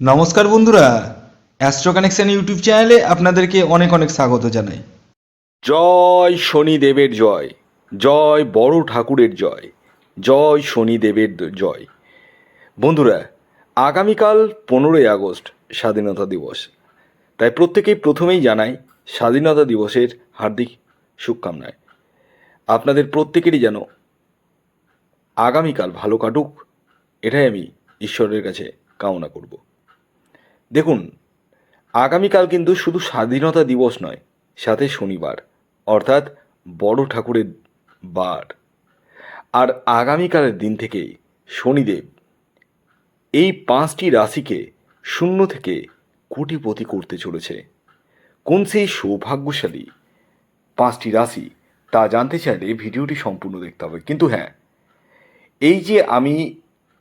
নমস্কার বন্ধুরা, astro connection YouTube চ্যানেলে আপনাদেরকে অনেক অনেক স্বাগত জানাই। জয় শনিদেবের জয়, জয় বড় ঠাকুরের জয়, জয় শনিদেবের জয়। বন্ধুরা, আগামীকাল 15ই আগস্ট স্বাধীনতা দিবস। তাই প্রত্যেকেই প্রথমেই জানাই স্বাধীনতা দিবসের হার্দিক শুভকামনায়। আপনাদের প্রত্যেকেরই যেন আগামীকাল ভালো কাটুক, এটাই আমি ঈশ্বরের কাছে কামনা করব। দেখুন, আগামীকাল কিন্তু শুধু স্বাধীনতা দিবস নয়, সাথে শনিবার, অর্থাৎ বড় ঠাকুরের বার। আর আগামীকালের দিন থেকেই শনিদেব এই 5টি রাশিকে শূন্য থেকে কোটিপতি করতে চলেছে। কোন সেই সৌভাগ্যশালী 5টি রাশি তা জানতে চাইলে ভিডিওটি সম্পূর্ণ দেখতে হবে। কিন্তু হ্যাঁ, এই যে আমি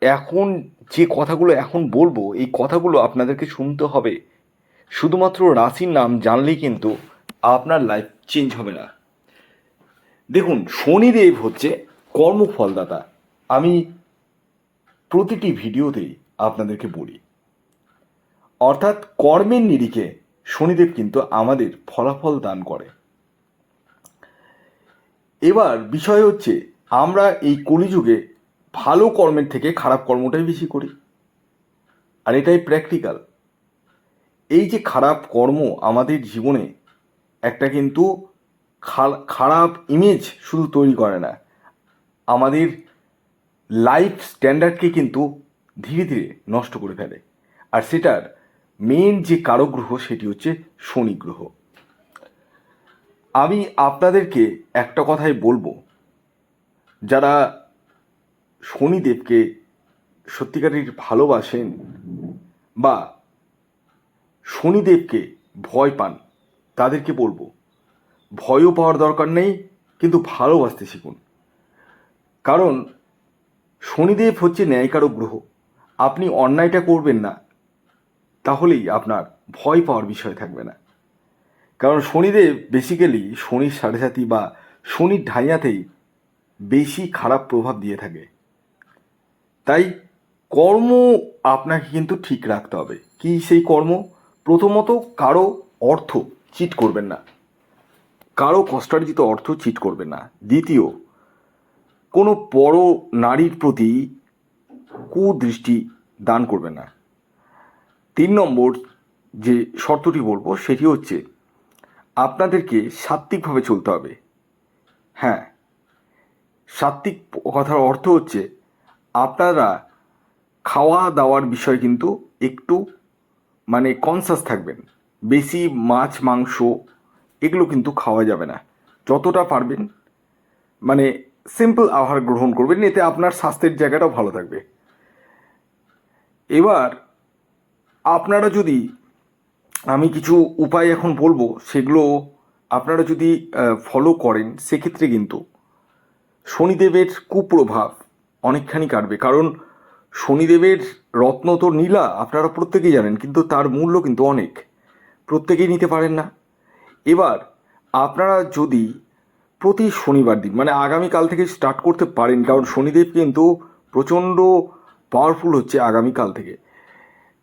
এখন যে কথাগুলো এখন বলবো, এই কথাগুলো আপনাদেরকে শুনতে হবে। শুধুমাত্র রাশির নাম জানলেই কিন্তু আপনার লাইফ চেঞ্জ হবে না। দেখুন, শনিদেব হচ্ছে কর্মফলদাতা। আমি প্রতিটি ভিডিওতেই আপনাদেরকে বলি, অর্থাৎ কর্মের নিরিখে শনিদেব কিন্তু আমাদের ফলাফল দান করে। এবার বিষয় হচ্ছে, আমরা এই কলিযুগে ভালো কর্মের থেকে খারাপ কর্মটাই বেশি করি, আর এটাই প্র্যাকটিক্যাল। এই যে খারাপ কর্ম আমাদের জীবনে একটা কিন্তু খারাপ ইমেজ শুধু তৈরি করে না, আমাদের লাইফ স্ট্যান্ডার্ডকে কিন্তু ধীরে ধীরে নষ্ট করে ফেলে। আর সেটার মেন যে কারক গ্রহ সেটি হচ্ছে শনি গ্রহ। আমি আপনাদেরকে একটা কথাই বলবো, যারা শনিদেবকে সত্যিকারের ভালোবাসেন বা শনিদেবকে ভয় পান, তাদেরকে বলবো ভয়ও পাওয়ার দরকার নেই, কিন্তু ভালোবাসতে শিখুন। কারণ শনিদেব হচ্ছে ন্যায়কারক গ্রহ। আপনি অন্যায়টা করবেন না, তাহলেই আপনার ভয় পাওয়ার বিষয় থাকবে না। কারণ শনিদেব বেসিক্যালি শনির সাড়ে সাথী বা শনির ঢাইয়াতেই বেশি খারাপ প্রভাব দিয়ে থাকে। তাই কর্ম আপনাকে কিন্তু ঠিক রাখতে হবে। কি সেই কর্ম? প্রথমত, কারো অর্থ চিট করবেন না, কারো কষ্টার্জিত অর্থ চিট করবেন না। দ্বিতীয়, কোনো বড় নারীর প্রতি কুদৃষ্টি দান করবেন না। 3 নম্বর যে শর্তটি বলবো সেটি হচ্ছে, আপনাদেরকে সাত্ত্বিকভাবে চলতে হবে। হ্যাঁ, সাত্ত্বিক কথার অর্থ হচ্ছে আপনারা খাওয়া দাওয়ার বিষয় কিন্তু একটু কনসাস থাকবেন। বেশি মাছ মাংস এগুলো কিন্তু খাওয়া যাবে না। যতটা পারবেন সিম্পল আহার গ্রহণ করবেন, এতে আপনার স্বাস্থ্যের জায়গাটাও ভালো থাকবে। এবার আপনারা যদি, আমি কিছু উপায় এখন বলবো, সেগুলো আপনারা যদি ফলো করেন, সেক্ষেত্রে কিন্তু শনিদেবের কুপ্রভাব অনেকখানি কাটবে। কারণ শনিদেবের রত্ন তো নীলা, আপনারা প্রত্যেকেই জানেন, কিন্তু তার মূল্য কিন্তু অনেক, প্রত্যেকেই নিতে পারেন না। এবার আপনারা যদি প্রতি শনিবার দিন, আগামীকাল থেকে স্টার্ট করতে পারেন, কারণ শনিদেব কিন্তু প্রচণ্ড পাওয়ারফুল হচ্ছে আগামীকাল থেকে।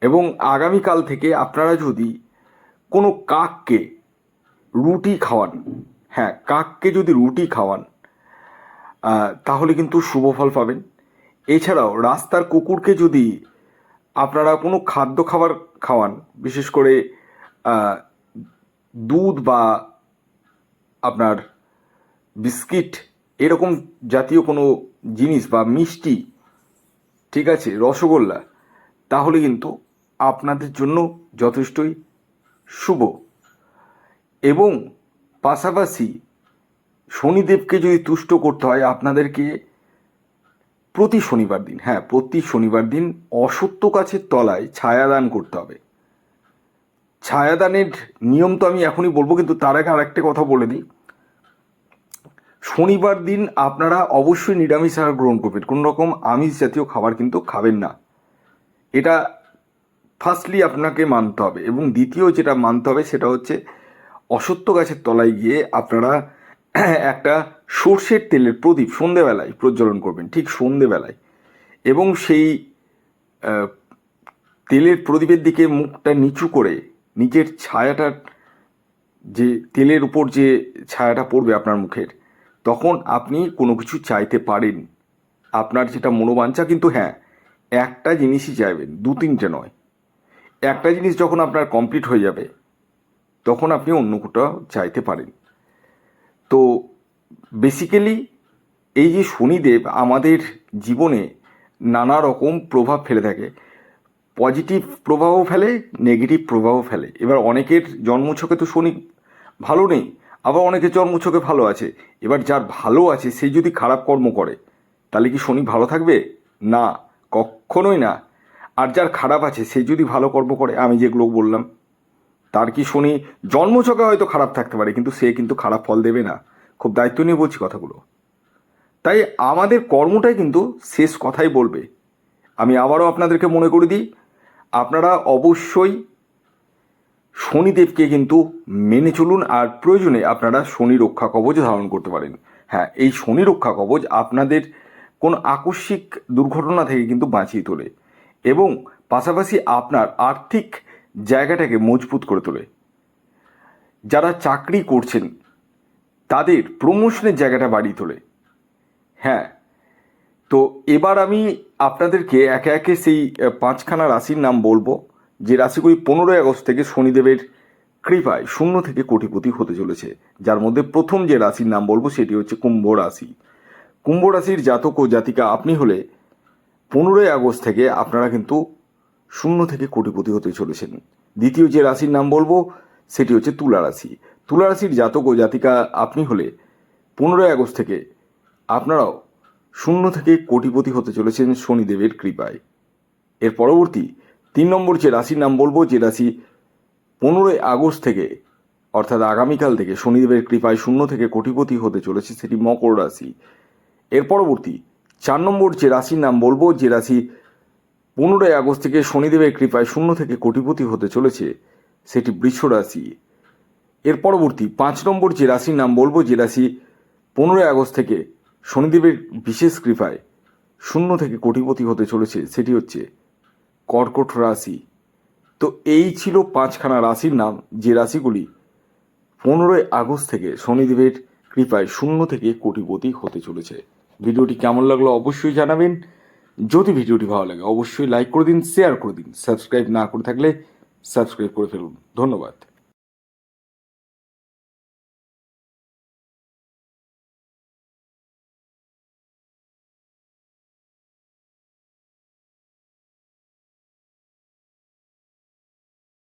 এবং আগামীকাল থেকে আপনারা যদি কোনো কাককে রুটি খাওয়ান, হ্যাঁ, কাককে যদি রুটি খাওয়ান, তাহলে কিন্তু শুভ ফল পাবেন। এছাড়াও রাস্তার কুকুরকে যদি আপনারা কোনো খাদ্য খাবার খাওয়ান, বিশেষ করে দুধ বা আপনার বিস্কিট এরকম জাতীয় কোনো জিনিস বা মিষ্টি, ঠিক আছে, রসগোল্লা, তাহলে কিন্তু আপনাদের জন্য যথেষ্টই শুভ। এবং পাশাপাশি শনিদেবকে যদি তুষ্ট করতে হয়, আপনাদেরকে প্রতি শনিবার দিন, হ্যাঁ, প্রতি শনিবার দিন অশ্বত্থ গাছের তলায় ছায়াদান করতে হবে। ছায়াদানের নিয়ম তো আমি এখনই বলবো, কিন্তু তার আগে আরেকটা কথা বলে দিই। শনিবার দিন আপনারা অবশ্যই নিরামিষ আহার গ্রহণ করবেন, কোনো রকম আমিষ জাতীয় খাবার কিন্তু খাবেন না। এটা ফার্স্টলি আপনাকে মানতে হবে। এবং দ্বিতীয় যেটা মানতে হবে সেটা হচ্ছে, অশ্বত্থ গাছের তলায় গিয়ে আপনারা একটা সর্ষের তেলের প্রদীপ সন্ধেবেলায় প্রজ্বলন করবেন, ঠিক সন্ধেবেলায়। এবং সেই তেলের প্রদীপের দিকে মুখটা নিচু করে নিজের ছায়াটা, যে তেলের উপর যে ছায়াটা পড়বে আপনার মুখের, তখন আপনি কোনো কিছু চাইতে পারেন, আপনার যেটা মনোবাঞ্ছা। কিন্তু হ্যাঁ, একটা জিনিসই চাইবেন, 2-3টে নয়। একটা জিনিস যখন আপনার কমপ্লিট হয়ে যাবে তখন আপনি অন্য কোথাও চাইতে পারেন। তো বেসিক্যালি এই যে শনিদেব আমাদের জীবনে নানা রকম প্রভাব ফেলে থাকে, পজিটিভ প্রভাবও ফেলে, নেগেটিভ প্রভাবও ফেলে। এবার অনেকের জন্মছকে তো শনি ভালো নেই, আবার অনেকের জন্মছকে ভালো আছে। এবার যার ভালো আছে সে যদি খারাপ কর্ম করে তাহলে কি শনি ভালো থাকবে? না, কখনোই না। আর যার খারাপ আছে সে যদি ভালো কর্ম করে, আমি যেগুলো বললাম, তার কি শনি জন্মছকে হয়তো খারাপ থাকতে পারে, কিন্তু সে কিন্তু খারাপ ফল দেবে না। খুব দায়িত্ব নিয়ে বলছি কথাগুলো। তাই আমাদের কর্মটাই কিন্তু শেষ কথাই বলবে। আমি আবারও আপনাদেরকে মনে করে দিই, আপনারা অবশ্যই শনিদেবকে কিন্তু মেনে চলুন, আর প্রয়োজনে আপনারা শনি রক্ষা কবচ ধারণ করতে পারেন। হ্যাঁ, এই শনি রক্ষা কবচ আপনাদের কোনো আকস্মিক দুর্ঘটনা থেকে কিন্তু বাঁচিয়ে তোলে এবং পাশাপাশি আপনার আর্থিক জায়গাটাকে মজবুত করে তোলে। যারা চাকরি করছেন তাদের প্রমোশনের জায়গাটা বাড়িয়ে তোলে। হ্যাঁ, তো এবার আমি আপনাদেরকে একে একে সেই 5খানা রাশির নাম বলবো, যে রাশিগুলি 15ই আগস্ট থেকে শনিদেবের কৃপায় শূন্য থেকে কোটিপতি হতে চলেছে। যার মধ্যে প্রথম যে রাশির নাম বলবো সেটি হচ্ছে কুম্ভ রাশি। কুম্ভ রাশির জাতক ও জাতিকা আপনি হলে 15ই আগস্ট থেকে আপনারা কিন্তু শূন্য থেকে কোটিপতি হতে চলেছেন। দ্বিতীয় যে রাশির নাম বলবো সেটি হচ্ছে তুলা রাশি। তুলা রাশির জাতক ও জাতিকা আপনি হলে 15ই আগস্ট থেকে আপনারাও শূন্য থেকে কোটিপতি হতে চলেছেন শনিদেবের কৃপায়। এর পরবর্তী 3 নম্বর যে রাশির নাম বলবো, যে রাশি 15ই আগস্ট থেকে অর্থাৎ আগামীকাল থেকে শনিদেবের কৃপায় শূন্য থেকে কোটিপতি হতে চলেছে, সেটি মকর রাশি। এর পরবর্তী 4 নম্বর যে রাশির নাম বলবো, যে রাশি 15ই আগস্ট থেকে শনিদেবের কৃপায় শূন্য থেকে কোটিপতি হতে চলেছে, সেটি বৃষ রাশি। এর পরবর্তী 5 নম্বর যে রাশির নাম বলবো, যে রাশি 15ই আগস্ট থেকে শনিদেবের বিশেষ কৃপায় শূন্য থেকে কোটিপতি হতে চলেছে, সেটি হচ্ছে কর্কট রাশি। তো এই ছিল 5খানা রাশির নাম, যে রাশিগুলি 15ই আগস্ট থেকে শনিদেবের কৃপায় শূন্য থেকে কোটিপতি হতে চলেছে। ভিডিওটি কেমন লাগলো অবশ্যই জানাবেন। যদি ভিডিওটি ভালো লাগে অবশ্যই লাইক করে দিন, শেয়ার করে দিন। সাবস্ক্রাইব না করে থাকলে সাবস্ক্রাইব করে ফেলুন। ধন্যবাদ।